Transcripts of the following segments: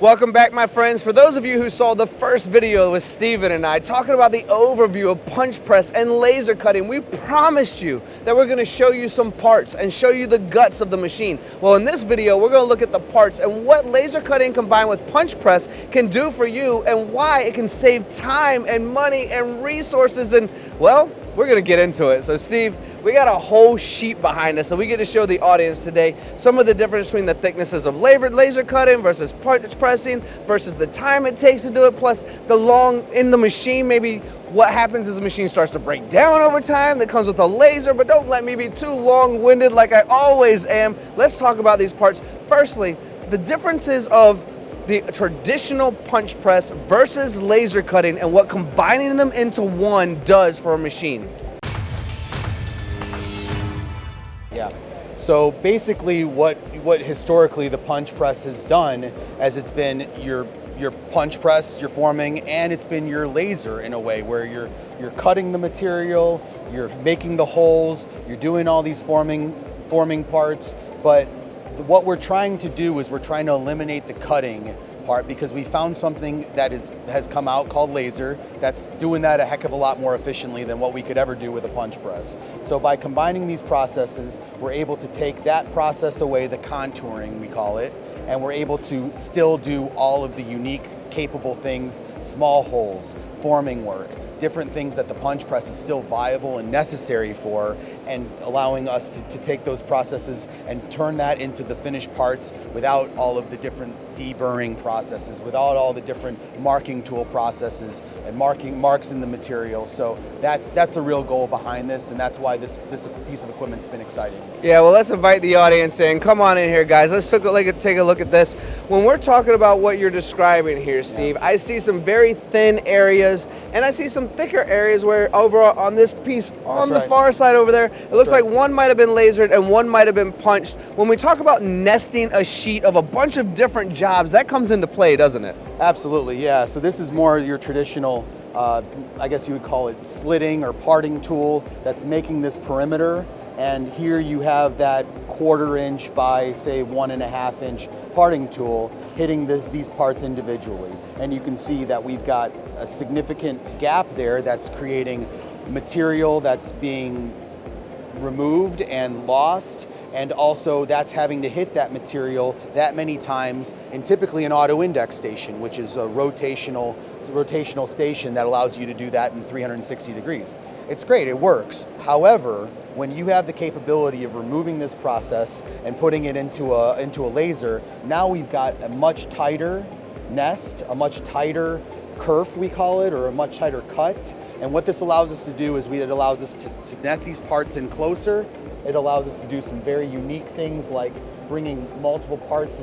Welcome back, my friends. For those of you who saw the first video with Steven and I talking about the overview of punch press and laser cutting, we promised you that we're going to show you some parts and show you the guts of the machine. Well, in this video, we're going to look at the parts and what laser cutting combined with punch press can do for you and why it can save time and money and resources, and, well, we're going to get into it. So Steve, we got a whole sheet behind us, so we get to show the audience today some of the difference between the thicknesses of laser cutting versus punch pressing versus the time it takes to do it, plus the long in the machine, maybe what happens as the machine starts to break down over time that comes with a laser. But don't let me be too long-winded like I always am. Let's talk about these parts. Firstly, the differences of the traditional punch press versus laser cutting and what combining them into one does for a machine. Yeah, so basically what historically the punch press has done, as it's been your punch press, your forming, and it's been your laser in a way where you're cutting the material, you're making the holes, you're doing all these forming parts, but what we're trying to do is we're trying to eliminate the cutting part because we found something that has come out called laser that's doing that a heck of a lot more efficiently than what we could ever do with a punch press. So by combining these processes, we're able to take that process away, the contouring we call it, and we're able to still do all of the unique capable things, small holes, forming work, different things that the punch press is still viable and necessary for, and allowing us to take those processes and turn that into the finished parts without all of the different deburring processes, without all the different marking tool processes and marks in the material. So that's the real goal behind this, and that's why this piece of equipment's been exciting. Yeah, well, let's invite the audience in. Come on in here, guys. Let's take a look at this. When we're talking about what you're describing here, Steve, I see some very thin areas, and I see some thicker areas where over on this piece on the far side over there, it looks like one might have been lasered and one might have been punched. When we talk about nesting a sheet of a bunch of different jobs, that comes into play, doesn't it? Absolutely, yeah. So this is more your traditional, I guess you would call it slitting or parting tool that's making this perimeter. And here you have that 1/4 inch by say 1.5 inch parting tool hitting these parts individually. And you can see that we've got a significant gap there that's creating material that's being removed and lost, and also that's having to hit that material that many times in typically an auto index station, which is a rotational station that allows you to do that in 360 degrees. It's great, it works. However, when you have the capability of removing this process and putting it into a laser, now we've got a much tighter nest, a much tighter kerf we call it, or a much tighter cut. And what this allows us to do is it allows us to nest these parts in closer. It allows us to do some very unique things like bringing multiple parts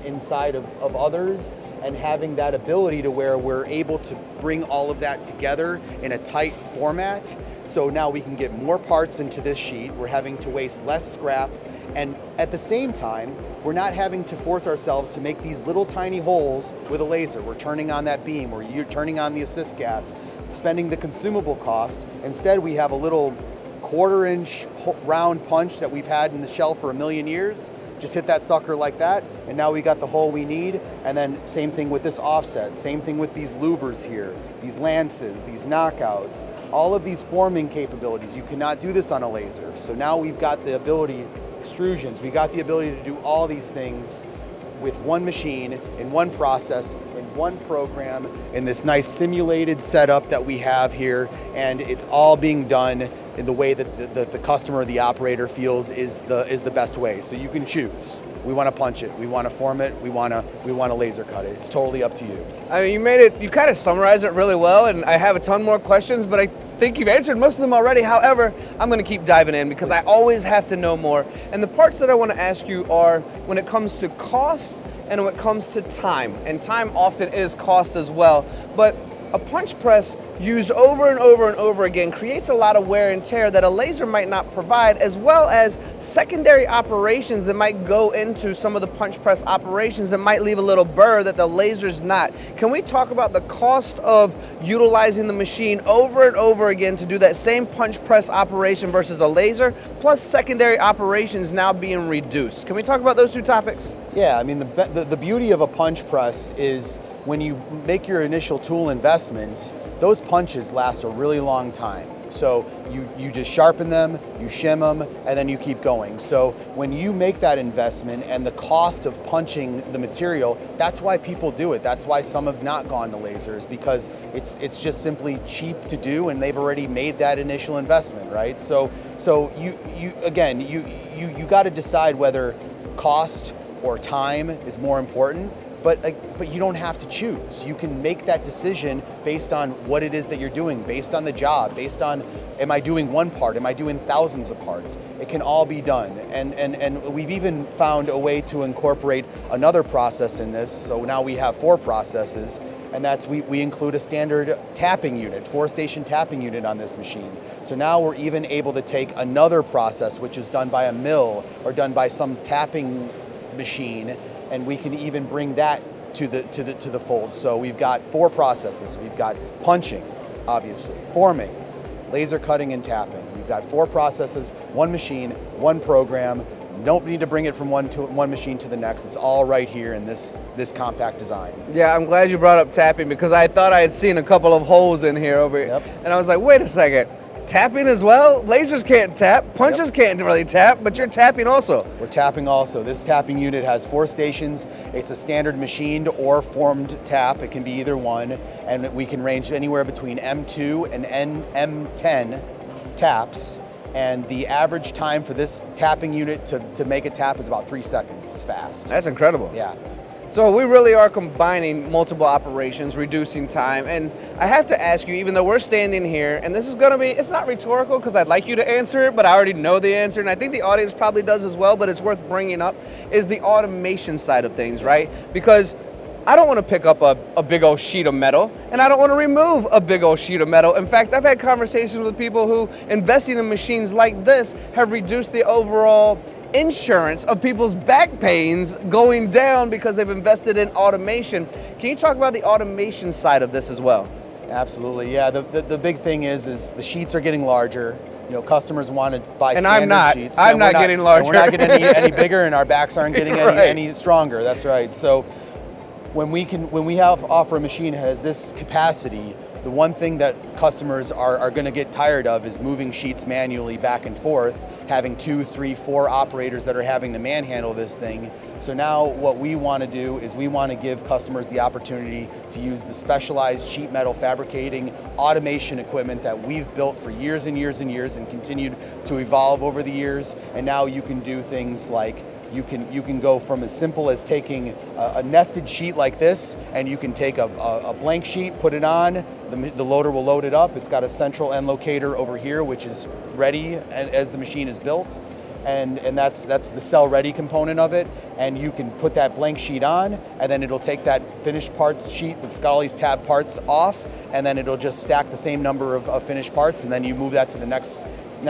inside of others and having that ability to where we're able to bring all of that together in a tight format. So now we can get more parts into this sheet. We're having to waste less scrap, and at the same time, we're not having to force ourselves to make these little tiny holes with a laser. We're turning on that beam, or you're turning on the assist gas, spending the consumable cost. Instead, we have a little 1/4 inch round punch that we've had in the shell for 1,000,000 years. Just hit that sucker like that, and now we got the hole we need. And then same thing with this offset, same thing with these louvers here, these lances, these knockouts, all of these forming capabilities. You cannot do this on a laser. So now we've got the ability, extrusions, we got the ability to do all these things with one machine, in one process, in one program, in this nice simulated setup that we have here, and it's all being done in the way that the customer, the operator feels is the best way. So you can choose. We want to punch it, we want to form it, we want to laser cut it. It's totally up to you. I mean, you kind of summarized it really well, and I have a ton more questions, but I think you've answered most of them already. However, I'm going to keep diving in because I always have to know more. And the parts that I want to ask you are when it comes to cost and when it comes to time. And time often is cost as well. But a punch press used over and over and over again creates a lot of wear and tear that a laser might not provide, as well as secondary operations that might go into some of the punch press operations that might leave a little burr that the laser's not. Can we talk about the cost of utilizing the machine over and over again to do that same punch press operation versus a laser, plus secondary operations now being reduced? Can we talk about those two topics? Yeah, I mean, the beauty of a punch press is when you make your initial tool investment, those punches last a really long time. So you just sharpen them, you shim them, and then you keep going. So when you make that investment and the cost of punching the material, that's why people do it. That's why some have not gone to lasers, because it's just simply cheap to do, and they've already made that initial investment, right? So you got to decide whether cost or time is more important. But you don't have to choose. You can make that decision based on what it is that you're doing, based on the job, based on, am I doing one part, am I doing thousands of parts? It can all be done. And we've even found a way to incorporate another process in this. So now we have 4 processes, and that's we include a standard tapping unit, 4-station tapping unit on this machine. So now we're even able to take another process, which is done by a mill or done by some tapping machine, and we can even bring that to the fold. So we've got 4 processes. We've got punching, obviously, forming, laser cutting, and tapping. We've got 4 processes, 1 machine, 1 program. Don't need to bring it from one machine to the next. It's all right here in this compact design. Yeah, I'm glad you brought up tapping, because I thought I had seen a couple of holes in here over here. Yep. And I was like, wait a second. Tapping as well? Lasers can't tap, punches can't really tap, but you're tapping also. We're tapping also. This tapping unit has 4 stations. It's a standard machined or formed tap. It can be either one, and we can range anywhere between M2 and M10 taps. And the average time for this tapping unit to make a tap is about 3 seconds. It's fast. That's incredible. Yeah. So we really are combining multiple operations, reducing time. And I have to ask you, even though we're standing here, and this is gonna be, it's not rhetorical because I'd like you to answer it, but I already know the answer, and I think the audience probably does as well, but it's worth bringing up, is the automation side of things, right? Because I don't want to pick up a big old sheet of metal, and I don't want to remove a big old sheet of metal. In fact, I've had conversations with people who, investing in machines like this, have reduced the overall insurance of people's back pains going down because they've invested in automation. Can you talk about the automation side of this as well? Absolutely, yeah. The big thing is the sheets are getting larger. You know, customers want to buy and standard sheets. I'm not getting larger. We're not getting any bigger, and our backs aren't getting any stronger. That's right. So when we offer a machine that has this capacity, the one thing that customers are going to get tired of is moving sheets manually back and forth, having 2, 3, 4 operators that are having to manhandle this thing. So now what we want to do is we want to give customers the opportunity to use the specialized sheet metal fabricating automation equipment that we've built for years and years and years and continued to evolve over the years. And now you can do things like you can go from as simple as taking a nested sheet like this, and you can take a blank sheet, put it on, the loader will load it up. It's got a central end locator over here, which is ready as the machine is built, and that's the cell ready component of it. And you can put that blank sheet on, and then it'll take that finished parts sheet that's got all these tab parts off, and then it'll just stack the same number of finished parts, and then you move that to the next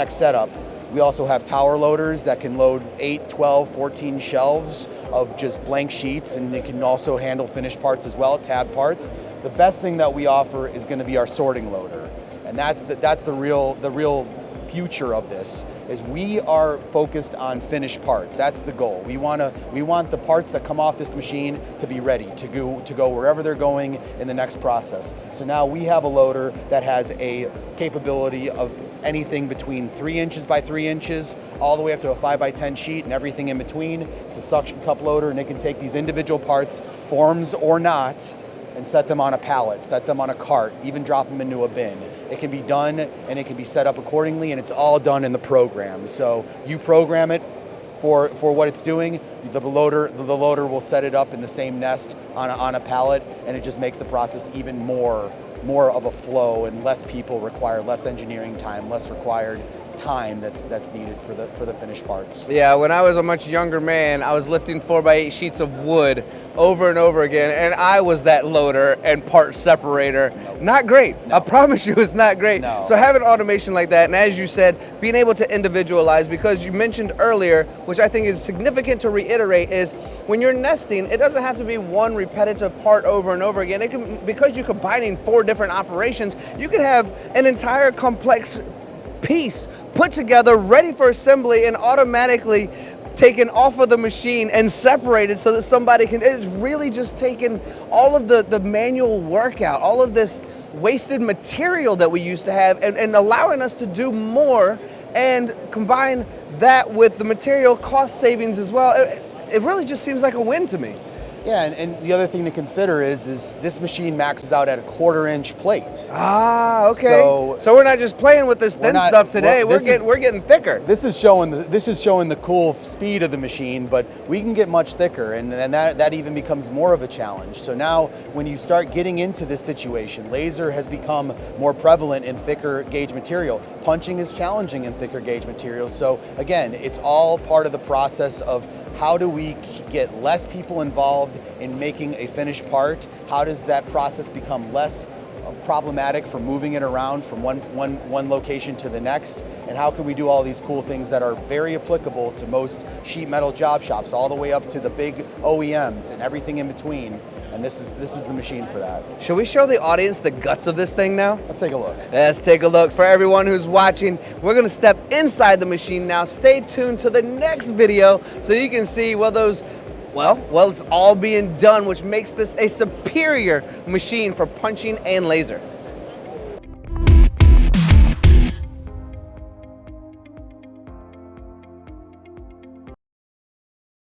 setup. We also have tower loaders that can load 8, 12, 14 shelves of just blank sheets, and it can also handle finished parts as well, tab parts. The best thing that we offer is going to be our sorting loader, and that's the real future of this. Is we are focused on finished parts. That's the goal. We want the parts that come off this machine to be ready to go wherever they're going in the next process. So now we have a loader that has a capability of anything between 3 inches by 3 inches all the way up to a 5 by 10 sheet and everything in between. It's a suction cup loader, and it can take these individual parts, forms or not, and set them on a pallet, set them on a cart, even drop them into a bin. It can be done, and it can be set up accordingly, and it's all done in the program. So you program it for what it's doing. The loader will set it up in the same nest on a pallet, and it just makes the process even more of a flow, and less people require, less engineering time, less required time that's needed for the finished parts. Yeah, when I was a much younger man, I was lifting 4x8 sheets of wood over and over again, and I was that loader and part separator. Nope. Not great. No. I promise you, it's not great. No. So having automation like that, and as you said, being able to individualize, because you mentioned earlier, which I think is significant to reiterate, is when you're nesting, it doesn't have to be one repetitive part over and over again. It can, because you're combining 4 different operations, you could have an entire complex piece put together, ready for assembly, and automatically taken off of the machine and separated so that somebody can, it's really just taken all of the manual work out, all of this wasted material that we used to have, and allowing us to do more and combine that with the material cost savings as well. It really just seems like a win to me. Yeah, and the other thing to consider is this machine maxes out at a 1/4-inch plate. Ah, okay. So we're not just playing with this thin stuff today. We're getting thicker. This is showing the cool speed of the machine, but we can get much thicker, and that even becomes more of a challenge. So now, when you start getting into this situation, laser has become more prevalent in thicker gauge material. Punching is challenging in thicker gauge materials. So again, it's all part of the process of how do we get less people involved in making a finished part? How does that process become less problematic for moving it around from one location to the next? And how can we do all these cool things that are very applicable to most sheet metal job shops, all the way up to the big OEMs and everything in between? And this is the machine for that. Should we show the audience the guts of this thing now? Let's take a look. Let's take a look. For everyone who's watching, we're gonna step inside the machine now. Stay tuned to the next video so you can see, it's all being done, which makes this a superior machine for punching and laser.